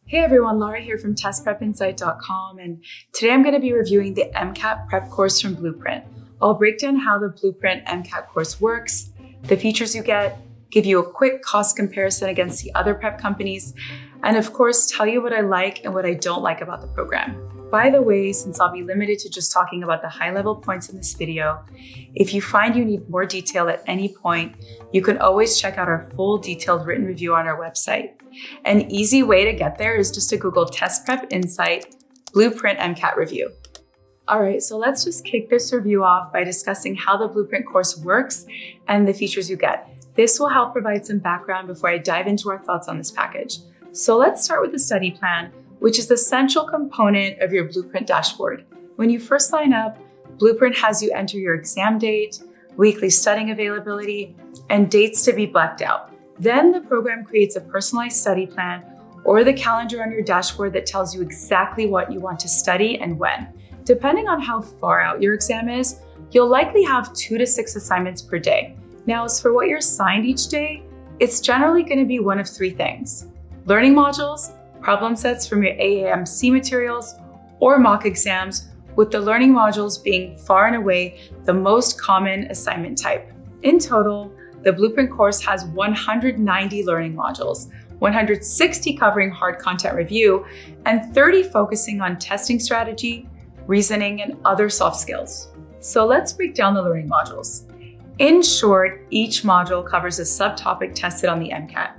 Hey everyone, Laura here from testprepinsight.com, and today I'm going to be reviewing the MCAT prep course from Blueprint. I'll break down how the Blueprint MCAT course works, the features you get, give you a quick cost comparison against the other prep companies, and of course tell you what I like and what I don't like about the program. By the way, since I'll be limited to just talking about the high-level points in this video, if you find you need more detail at any point, you can always check out our full detailed written review on our website. An easy way to get there is just to Google Test Prep Insight Blueprint MCAT review. All right, so let's just kick this review off by discussing how the Blueprint course works and the features you get. This will help provide some background before I dive into our thoughts on this package. So let's start with the study plan, which is the central component of your Blueprint dashboard. When you first sign up, Blueprint has you enter your exam date, weekly studying availability, and dates to be blacked out. Then the program creates a personalized study plan or the calendar on your dashboard that tells you exactly what you want to study and when. Depending on how far out your exam is, you'll likely have 2 to 6 assignments per day. Now, as for what you're assigned each day, it's generally going to be one of 3 things: learning modules, problem sets from your AAMC materials, or mock exams, with the learning modules being far and away the most common assignment type. In total, the Blueprint course has 190 learning modules, 160 covering hard content review, and 30 focusing on testing strategy, reasoning, and other soft skills. So let's break down the learning modules. In short, each module covers a subtopic tested on the MCAT,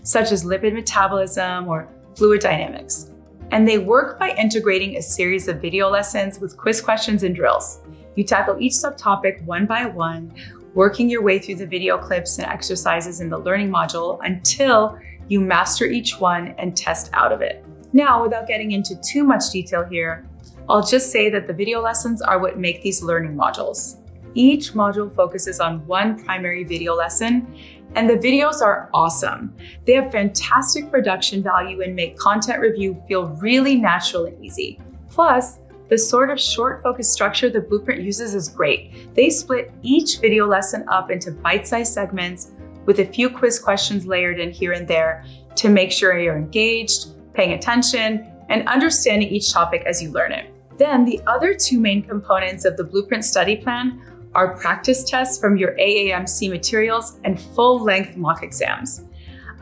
such as lipid metabolism or fluid dynamics. And they work by integrating a series of video lessons with quiz questions and drills. You tackle each subtopic one by one, working your way through the video clips and exercises in the learning module until you master each one and test out of it. Now, without getting into too much detail here, I'll just say that the video lessons are what make these learning modules. Each module focuses on one primary video lesson, and the videos are awesome. They have fantastic production value and make content review feel really natural and easy. Plus, the sort of short focus structure that Blueprint uses is great. They split each video lesson up into bite-sized segments with a few quiz questions layered in here and there to make sure you're engaged, paying attention, and understanding each topic as you learn it. Then the other 2 main components of the Blueprint study plan are practice tests from your AAMC materials and full-length mock exams.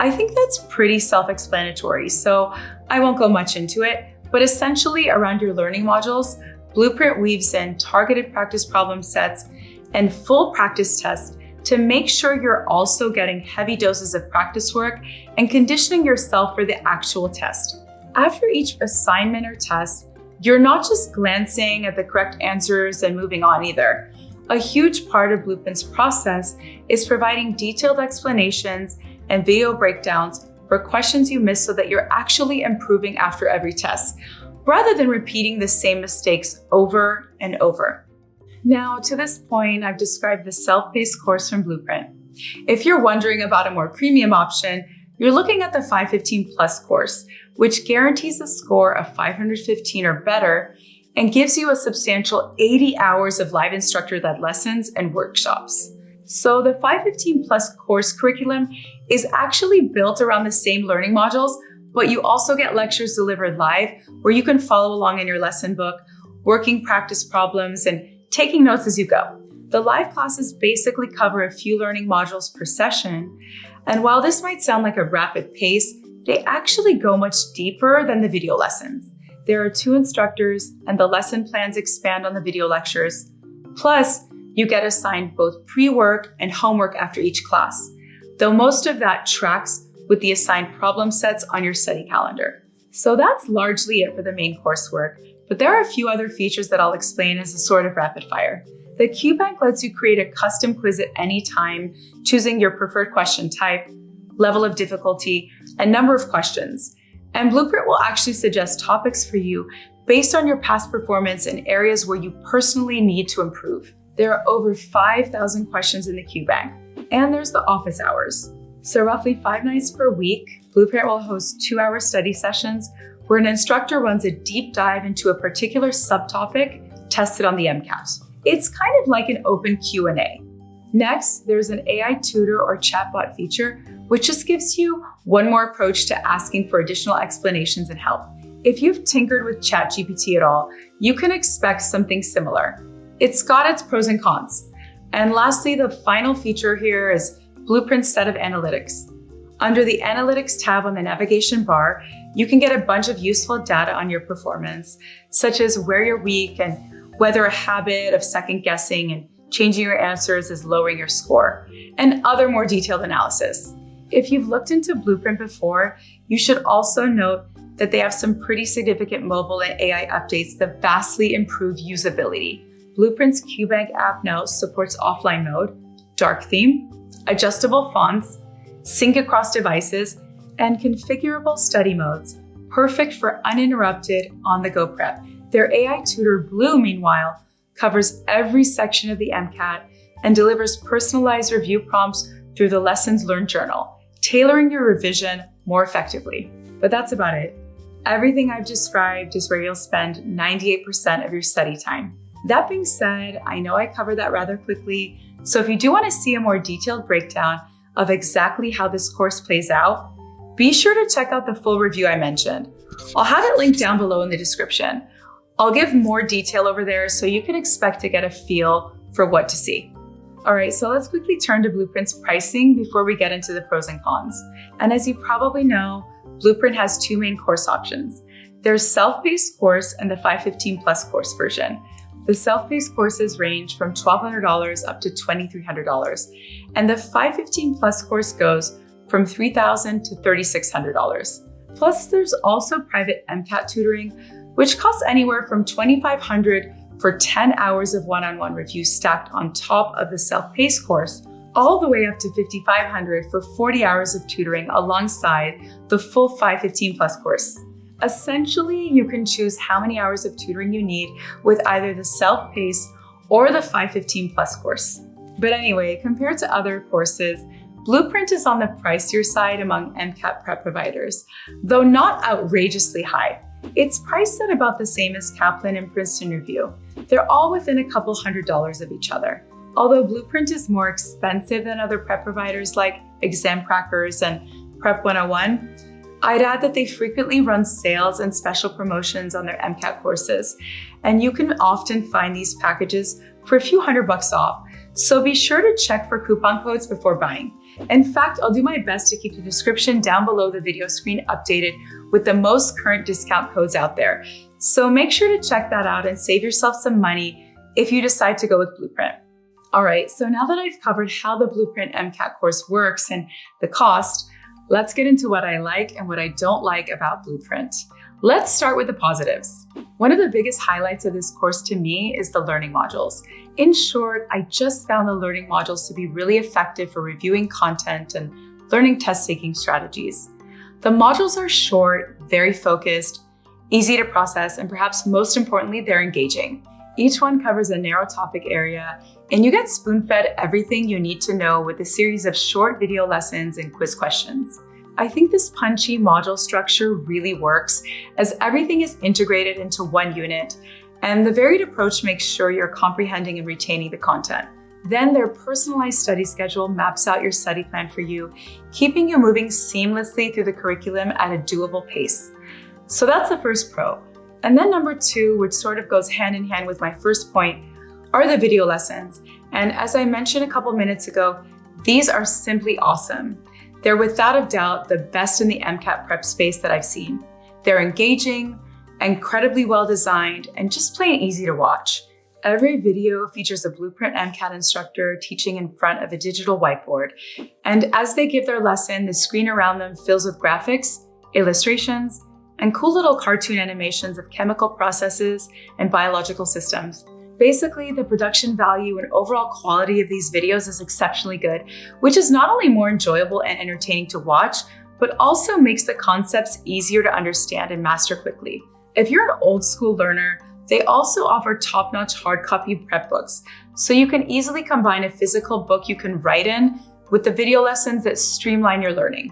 I think that's pretty self-explanatory, so I won't go much into it, but essentially around your learning modules, Blueprint weaves in targeted practice problem sets and full practice tests to make sure you're also getting heavy doses of practice work and conditioning yourself for the actual test. After each assignment or test, you're not just glancing at the correct answers and moving on either. A huge part of Blueprint's process is providing detailed explanations and video breakdowns for questions you missed so that you're actually improving after every test, rather than repeating the same mistakes over and over. Now, to this point, I've described the self-paced course from Blueprint. If you're wondering about a more premium option, you're looking at the 515 Plus course, which guarantees a score of 515 or better and gives you a substantial 80 hours of live instructor-led lessons and workshops. So the 515 Plus course curriculum is actually built around the same learning modules, but you also get lectures delivered live where you can follow along in your lesson book, working practice problems, and taking notes as you go. The live classes basically cover a few learning modules per session, and while this might sound like a rapid pace, they actually go much deeper than the video lessons. There are 2 instructors, and the lesson plans expand on the video lectures. Plus, you get assigned both pre-work and homework after each class, though most of that tracks with the assigned problem sets on your study calendar. So that's largely it for the main coursework, but there are a few other features that I'll explain as a sort of rapid fire. The QBank lets you create a custom quiz at any time, choosing your preferred question type, level of difficulty, and number of questions. And Blueprint will actually suggest topics for you based on your past performance in areas where you personally need to improve. There are over 5,000 questions in the QBank, and there's the office hours. So roughly 5 nights per week, Blueprint will host 2-hour study sessions where an instructor runs a deep dive into a particular subtopic tested on the MCAT. It's kind of like an open Q&A. Next, there's an AI tutor or chatbot feature which just gives you one more approach to asking for additional explanations and help. If you've tinkered with ChatGPT at all, you can expect something similar. It's got its pros and cons. And lastly, the final feature here is Blueprint's set of analytics. Under the Analytics tab on the navigation bar, you can get a bunch of useful data on your performance, such as where you're weak and whether a habit of second guessing and changing your answers is lowering your score, and other more detailed analysis. If you've looked into Blueprint before, you should also note that they have some pretty significant mobile and AI updates that vastly improve usability. Blueprint's QBank app now supports offline mode, dark theme, adjustable fonts, sync across devices, and configurable study modes, perfect for uninterrupted on-the-go prep. Their AI tutor, Blue, meanwhile, covers every section of the MCAT and delivers personalized review prompts through the Lessons Learned journal, tailoring your revision more effectively. But that's about it. Everything I've described is where you'll spend 98% of your study time. That being said, I know I covered that rather quickly, so if you do want to see a more detailed breakdown of exactly how this course plays out, be sure to check out the full review I mentioned. I'll have it linked down below in the description. I'll give more detail over there so you can expect to get a feel for what to see. All right, so let's quickly turn to Blueprint's pricing before we get into the pros and cons. And as you probably know, Blueprint has two main course options. There's self-paced course and the 515 plus course version. The self-paced courses range from $1,200 up to $2,300, and the 515 plus course goes from $3,000 to $3,600. Plus, there's also private MCAT tutoring, which costs anywhere from $2,500 for 10 hours of one-on-one review stacked on top of the self-paced course, all the way up to $5,500 for 40 hours of tutoring alongside the full 515 plus course. Essentially, you can choose how many hours of tutoring you need with either the self-paced or the 515 plus course. But anyway, compared to other courses, Blueprint is on the pricier side among MCAT prep providers, though not outrageously high. It's priced at about the same as Kaplan and Princeton Review. They're all within a couple $100s of each other. Although Blueprint is more expensive than other prep providers like Examcrackers and Prep 101, I'd add that they frequently run sales and special promotions on their MCAT courses, and you can often find these packages for a few $100 off, so be sure to check for coupon codes before buying. In fact, I'll do my best to keep the description down below the video screen updated with the most current discount codes out there, so make sure to check that out and save yourself some money if you decide to go with Blueprint. All right, so now that I've covered how the Blueprint MCAT course works and the cost, let's get into what I like and what I don't like about Blueprint. Let's start with the positives. One of the biggest highlights of this course to me is the learning modules. In short, I just found the learning modules to be really effective for reviewing content and learning test-taking strategies. The modules are short, very focused, easy to process, and perhaps most importantly, they're engaging. Each one covers a narrow topic area, and you get spoon-fed everything you need to know with a series of short video lessons and quiz questions. I think this punchy module structure really works as everything is integrated into one unit, and the varied approach makes sure you're comprehending and retaining the content. Then their personalized study schedule maps out your study plan for you, keeping you moving seamlessly through the curriculum at a doable pace. So that's the first pro. And then number two, which sort of goes hand in hand with my first point, are the video lessons. And as I mentioned a couple minutes ago, these are simply awesome. They're without a doubt the best in the MCAT prep space that I've seen. They're engaging, incredibly well designed, and just plain easy to watch. Every video features a Blueprint MCAT instructor teaching in front of a digital whiteboard. And as they give their lesson, the screen around them fills with graphics, illustrations, and cool little cartoon animations of chemical processes and biological systems. Basically, the production value and overall quality of these videos is exceptionally good, which is not only more enjoyable and entertaining to watch, but also makes the concepts easier to understand and master quickly. If you're an old school learner, they also offer top-notch hard copy prep books, so you can easily combine a physical book you can write in with the video lessons that streamline your learning.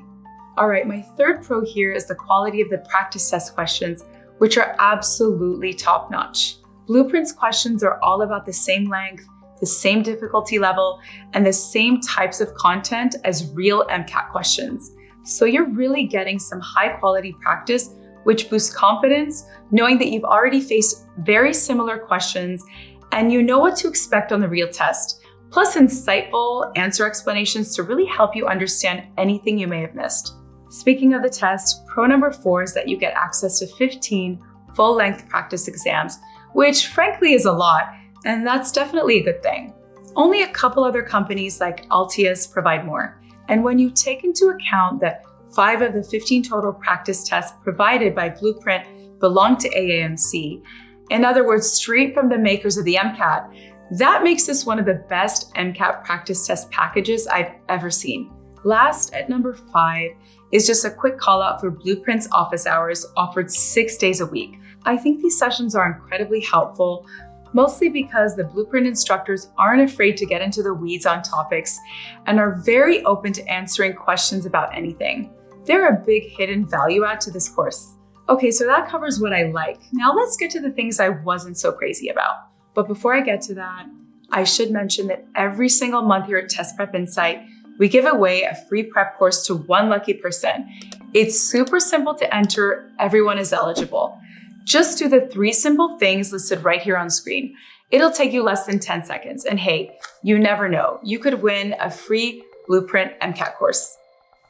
All right, my third pro here is the quality of the practice test questions, which are absolutely top-notch. Blueprint's questions are all about the same length, the same difficulty level, and the same types of content as real MCAT questions. So you're really getting some high quality practice, which boosts confidence, knowing that you've already faced very similar questions and you know what to expect on the real test, plus insightful answer explanations to really help you understand anything you may have missed. Speaking of the test, pro number 4 is that you get access to 15 full-length practice exams, which frankly is a lot, and that's definitely a good thing. Only a couple other companies like Altius provide more. And when you take into account that 5 of the 15 total practice tests provided by Blueprint belong to AAMC, in other words, straight from the makers of the MCAT, that makes this one of the best MCAT practice test packages I've ever seen. Last, at number 5, is just a quick call out for Blueprint's office hours offered 6 days a week. I think these sessions are incredibly helpful, mostly because the Blueprint instructors aren't afraid to get into the weeds on topics and are very open to answering questions about anything. They're a big hidden value add to this course. Okay, so that covers what I like. Now let's get to the things I wasn't so crazy about. But before I get to that, I should mention that every single month here at Test Prep Insight, we give away a free prep course to one lucky person. It's super simple to enter, everyone is eligible. Just do the 3 simple things listed right here on screen. It'll take you less than 10 seconds. And hey, you never know, you could win a free Blueprint MCAT course.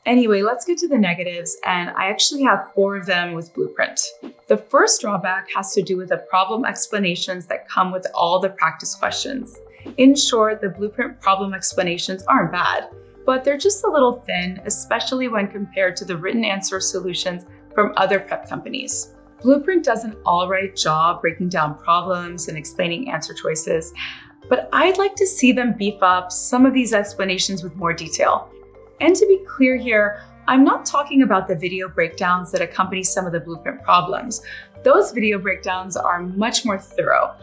Anyway, let's get to the negatives, and I actually have 4 of them with Blueprint. The first drawback has to do with the problem explanations that come with all the practice questions. In short, the Blueprint problem explanations aren't bad, but they're just a little thin, especially when compared to the written answer solutions from other prep companies. Blueprint does an all right job breaking down problems and explaining answer choices, but I'd like to see them beef up some of these explanations with more detail. And to be clear here, I'm not talking about the video breakdowns that accompany some of the Blueprint problems. Those video breakdowns are much more thorough.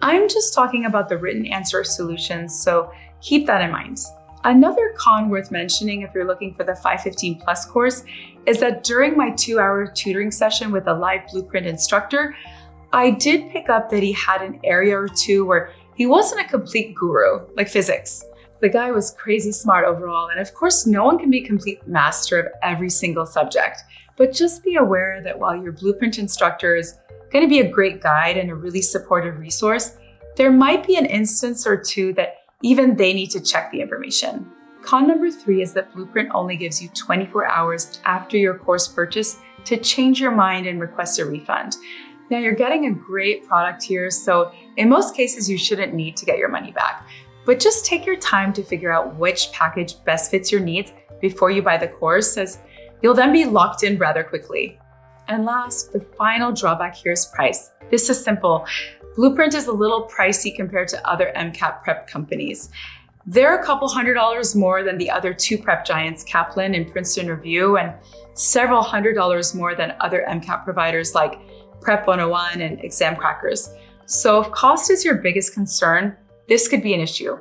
I'm just talking about the written answer solutions, so keep that in mind. Another con worth mentioning if you're looking for the 515 Plus course is that during my 2-hour tutoring session with a live Blueprint instructor, I did pick up that he had an area or two where he wasn't a complete guru, like physics. The guy was crazy smart overall, and of course, no one can be a complete master of every single subject. But just be aware that while your Blueprint instructor is going to be a great guide and a really supportive resource, there might be an instance or two that even they need to check the information. Con number 3 is that Blueprint only gives you 24 hours after your course purchase to change your mind and request a refund. Now, you're getting a great product here, so in most cases, you shouldn't need to get your money back. But just take your time to figure out which package best fits your needs before you buy the course, as you'll then be locked in rather quickly. And last, the final drawback here is price. This is simple. Blueprint is a little pricey compared to other MCAT prep companies. They're a couple $100 more than the other 2 prep giants, Kaplan and Princeton Review, and several $100 more than other MCAT providers like Prep 101 and Exam Crackers. So if cost is your biggest concern, this could be an issue.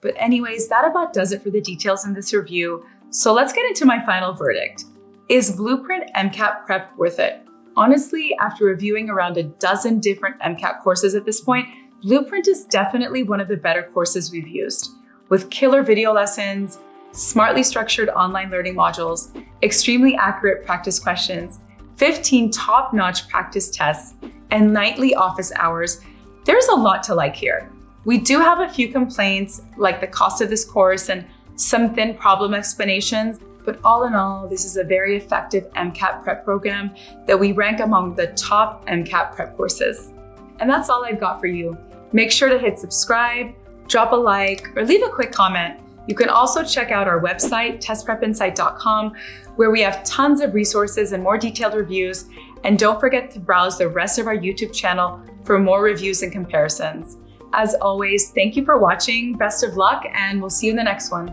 But anyways, that about does it for the details in this review. So let's get into my final verdict. Is Blueprint MCAT Prep worth it? Honestly, after reviewing around a dozen different MCAT courses at this point, Blueprint is definitely one of the better courses we've used. With killer video lessons, smartly structured online learning modules, extremely accurate practice questions, 15 top-notch practice tests, and nightly office hours, there's a lot to like here. We do have a few complaints, like the cost of this course and some thin problem explanations, but all in all, this is a very effective MCAT prep program that we rank among the top MCAT prep courses. And that's all I've got for you. Make sure to hit subscribe, drop a like, or leave a quick comment. You can also check out our website, testprepinsight.com, where we have tons of resources and more detailed reviews. And don't forget to browse the rest of our YouTube channel for more reviews and comparisons. As always, thank you for watching, best of luck, and we'll see you in the next one.